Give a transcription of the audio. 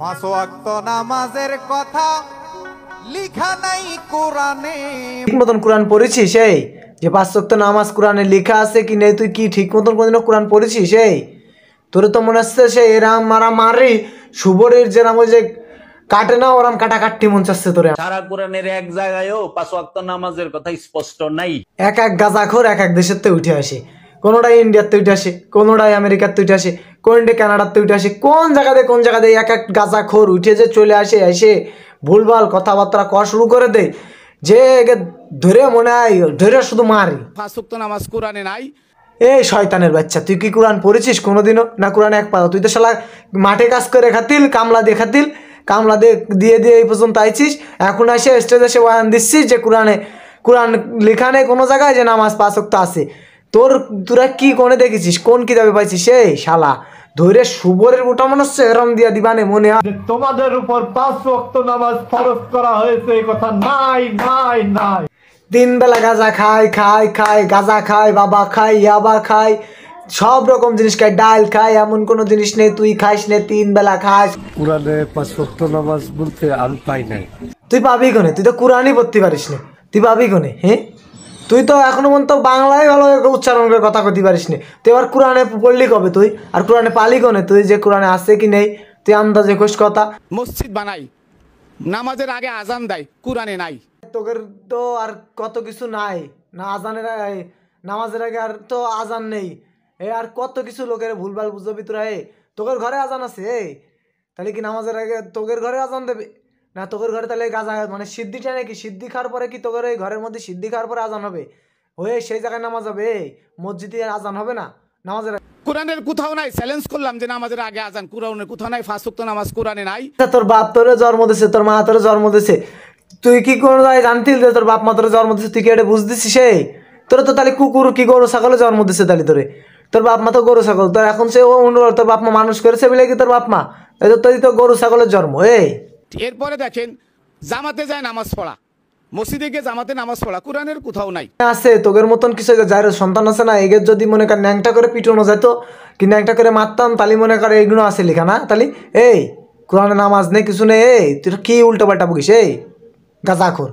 পাঁচ ওয়াক্ত নামাজের কথা লিখা নাই কোরআনে। ঠিক মতন কোরআন পড়েছিস? এই যে পাঁচ ওয়াক্ত নামাজ কোরআনে লেখা আছে কি নেই, তুই কি ঠিক মতন কোনদিনও কোরআন পড়েছিস? এই তোর তো মনে হচ্ছে সে এরাম মারামারি শুভরের যেরাম ওই যে কাটে না, ওরাম কাটাকাটি মন চাচ্ছে তোরে। সারা কোরআনের এক জায়গায়ও পাঁচ ওয়াক্ত নামাজের কথা স্পষ্ট নাই। এক এক গাঁজাখোর এক এক দেশের তো উঠে আসে, কোনোটাই ইন্ডিয়াতে উঠে আসে, কোনোটাই আমেরিকাতে উঠে আসে, কোনটা কানাডাতে উঠে আসে, কোন জায়গাতে এক এক গাঁজাখোর উঠে যে চলে আসে, এসে ভুলভাল কথাবার্তা কওয়া শুরু করে দেয়, যে ধরে মনে হয় ধরে শুধু মারি। পাঁচ ওয়াক্ত নামাজ কোরআনে নাই। এই শয়তানের বাচ্চা, তুই কি কোরআন পড়েছিস কোনোদিনও? না কোরআন এক পাতা। তুই তো শালা মাঠে কাজ করে খাতিল, কামলা দিয়ে খাতিল, কামলা দিয়ে এই পর্যন্ত আইছিস, এখন এসে স্টেজে এসে বয়ান দিচ্ছিস যে কোরআন লেখা নেই কোনো জায়গায় যে নামাজ পাঁচ ওয়াক্ত আছে। তোরা কি কোনে দেখেছিস, কোন কিতাবে পাইছিস? এই শালা ধরে শুভরের মোটা মনে হচ্ছে এরম দিয়া দিবানে মনে হয় তোমাদের উপর পাঁচ ওয়াক্ত নামাজ ফরজ করা হয়েছে, এই কথা নাই নাই নাই। তিন বেলা গাঁজা খায় গাঁজা খায়, বাবা খায়, ইয়াবা খায়, সব রকম জিনিস খায়, ডাল খায়, এমন কোনো জিনিস নেই তুই খাইস নে, তিন বেলা খাস। কোরআনে পাঁচ ওয়াক্ত নামাজ বলতে আমি পাই নাই। তুই পাবি কোনে? তুই তো কোরআনই পড়তে পারিস না, তুই পাবি কোনে? হ্যাঁ, তুই তো এখনো পর্যন্ত বাংলায় ভালো উচ্চারণ করে কথা কইতে পারিস না, তুই আবার কোরআনে পড়লি কবে তুই? আর কোরআনে পালি কোনে তুই যে কোরআনে আছে কি নেই? তুই আন্দাজে কোষ কথা। মসজিদ বানাই, নামাজের আগে আজান দেয়, কোরআনে নাই। তোদের তো আর কত কিছু নাই না, আজানের নামাজের আগে আর তো আজান নেই, আর কত কিছু লোকের ভুলভাল বুঝবি তোরা। তোদের ঘরে আজান আছে, তাহলে কি নামাজের আগে তোদের ঘরে আজান দেবে না? তোদের ঘরে তাহলে গাজা মানে সিদ্ধিটা নাকি, সিদ্ধি খাওয়ার পরে কি তোদের এই ঘরের মধ্যে সিদ্ধি খাওয়ার পরে আজান হবে? হয়ে সেই জায়গায় নামাজ হবে, মসজিদে আজান হবে না নামাজের? কোরআনের কোথাও নাই, চ্যালেঞ্জ করলাম যে নামাজের আগে আজান, কোরআনের কোথাও নাই। পাঁচ ওয়াক্ত নামাজ কোরআনে নাই। তোর বাপ তোরে জন্ম দিছে, তোর মা তোরে জন্ম দিছে, তুই কি কোনো জানতিল যে তোর বাপ মা তোরে জন্ম দিছে? তুই কি এটা বুঝতেছিস? তোরা তো তাহলে কুকুর কি গরু ছাগলে জন্ম দিছে? তাহলে তোর বাপ মা তো গরু ছাগল, তোর এখন সে তোর বাপ মা মানুষ করেছে বলে কি তোর বাপ মা? তুই তো গরু ছাগলের জন্ম। এরপরে দেখেন জামাতে যায় নামাজ পড়া, মসজিদে গিয়ে জামাতে নামাজ পড়া, কোরআনের কোথাও নাই। আছে তোদের মতন কিছু যার সন্তান আছে না, এগের যদি মনে কর ন্যাংটা করে পিটানো যেত কি ন্যাংটা করে মারতাম, তাহলে মনে করে এইগুলো আছে লেখা না? তাহলে কোরআনে নামাজ নেই কিছু নেই, তুই কি উল্টো পাল্টা বকিস? গাঁজাখোর।